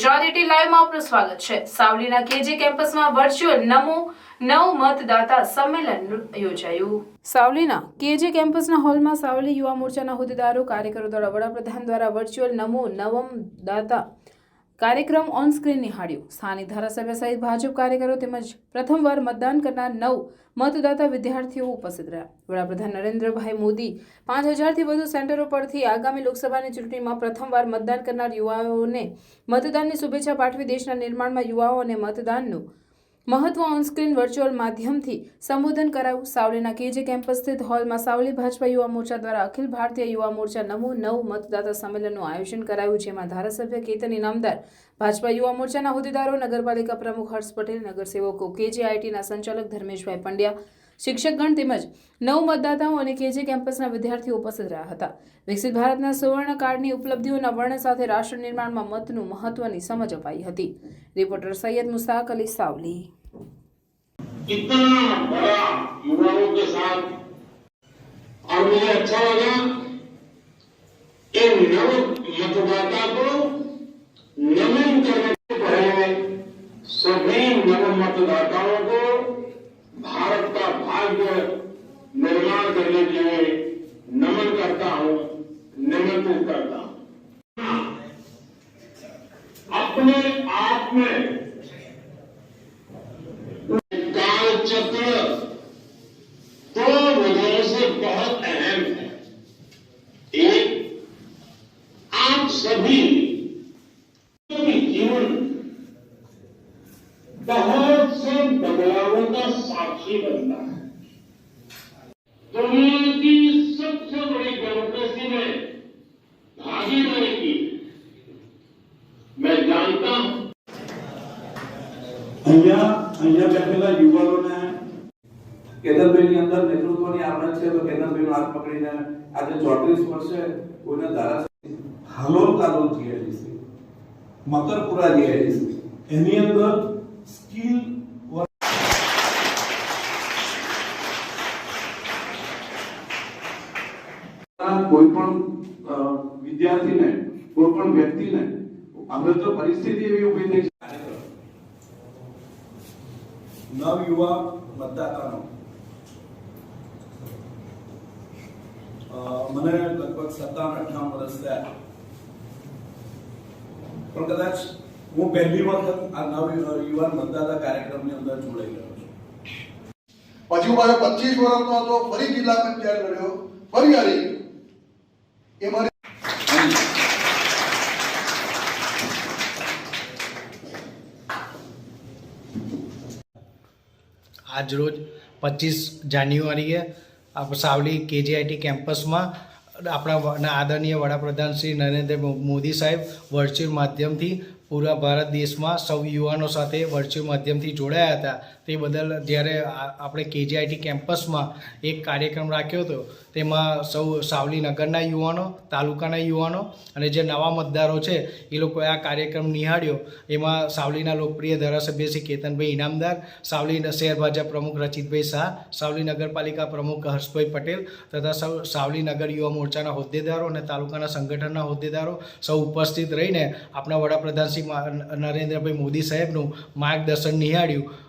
Gujarat at લાઈવમાં આપનું સ્વાગત છે। સાવલીના કેજી કેમ્પસમાં વર્ચ્યુઅલ નમો નવ મતદાતા સંમેલન યોજાયું। સાવલીના કેજી કેમ્પસના હોલમાં સાવલી યુવા મોરચાના હોદ્દેદારો કાર્યકરો દ્વારા વડાપ્રધાન દ્વારા વર્ચ્યુઅલ નમો નવમ દાતા કાર્યક્રમ ઓન સ્ક્રીન નિહાળ્યો। સ્થાનિક ધારાસભ્ય સહિત ભાજપ કાર્યકરો તેમજ પ્રથમવાર મતદાન કરનાર 9 મતદાતા વિદ્યાર્થીઓ ઉપસ્થિત રહ્યા। વડાપ્રધાન નરેન્દ્રભાઈ મોદી 5000થી વધુ સેન્ટરો પરથી આગામી લોકસભાની ચૂંટણીમાં પ્રથમવાર મતદાન કરનાર યુવાઓને મતદાનની શુભેચ્છા પાઠવી દેશના નિર્માણમાં યુવાઓ અને મતદાનનું મહત્વ ઓનસ્ક્રીન વર્ચ્યુઅલ માધ્યમથી સંબોધન કરાયું। સાવલીના કેજી કેમ્પસ સ્થિત હોલમાં સાવલી ભાજપા યુવા મોરચા દ્વારા અખિલ ભારતીય યુવા મોરચા નમો નવ મતદાતા સંમેલનનું આયોજન કરાયું, જેમાં ધારાસભ્ય કેતન ઇનામદાર, ભાજપા યુવા મોરચાના હોદ્દેદારો, નગરપાલિકા પ્રમુખ હર્ષ પટેલ, નગરસેવકો, કેજીઆઈટીના સંચાલક ધર્મેશભાઈ પંડ્યા, શિક્ષકગણ તેમજ 9 મતદાતાઓ અને કેજી કેમ્પસના વિદ્યાર્થીઓ ઉપસ્થિત રહ્યા હતા। વિકસિત ભારતના સુવર્ણ કાળની ઉપલબ્ધિઓના વર્ણન સાથે રાષ્ટ્ર નિર્માણમાં મતનું મહત્વની સમજ અપાઈ હતી। રિપોર્ટર સૈયદ મુસ્તાક અલી, सावली। इतना बड़ा युवाओं के साथ और मुझे अच्छा लगा कि नव मतदाता को नमन करने से पहले सभी नव मतदाताओं को भारत का भाग्य निर्माण करने के लिए नमन करता हूं, निमंत्रित करता हूं। अपने आप में चक्र दो वजहों से बहुत अहम है। एक, आप सभी जीवन बहुत से बदलावों का साक्षी बनता है। दुनिया की सबसे बड़ी डेमोक्रेसी में भागीदारी की मैं जानता हूं। અહીંયા બેઠેલા યુવાનોને કેતનભાઈની અંદર નેતૃત્વની આવડત છે, તો કેતનભાઈનો હાથ પકડીને આજે 34 વર્ષે કોઈને ધારાસભ્ય હાલોલ તાલુક જીઆઈડીસી, મકરપુરા જીઆઈડીસી એની અંદર સ્કિલ કોઈ પણ વિદ્યાર્થીને, કોઈ પણ વ્યક્તિને હવે તો પરિસ્થિતિ એવી ઊભી થઈ છે, નવ યુવા મતદાતાનો મને લગભગ 57-58 વર્ષ થયા, પણ કદાચ હું પહેલી વખત આ નવ યુવાન મતદાતા કાર્યક્રમની અંદર જોડાઈ ગયો છું। પછી મારે 25 વર્ષનો હતો, ફરી જિલ્લા પંચાયત લડ્યો, ફરી હારી ગયો। એ મારી आज रोज 25 जान्युआरीए सावली केजीआईटी कैंपस में अपना आदरणीय वडाप्रधान श्री नरेंद्र मोदी साहेब वर्च्युअल माध्यम थी पूरा भारत देश में सौ युवाओं साथ वर्च्युअल माध्यम थी जोड़ाया था। ते बदल जयरे आपणे केजीआईटी कैंपस में एक कार्यक्रम राख्यो तो तेमां सौ सावली नगरना युवाओं, तालुकाना युवाओं अने जे नवा मतदारों छे ए लोकोए आ कार्यक्रम निहाळ्यो। एमां सावलीना लोकप्रिय धारासभ्य श्री केतनभाई इनामदार, सावली शहर भाजप प्रमुख रचितभाई शाह, सावली नगरपालिका प्रमुख हर्षभाई पटेल तथा सावली नगर युवा मोर्चाना होद्देदारों अने तालुकाना संगठनना होद्देदारों सौ उपस्थित रहीने आपणा वडाप्रधान श्री नरेंद्रभाई मोदी साहेबनुं मार्गदर्शन निहाळ्युं।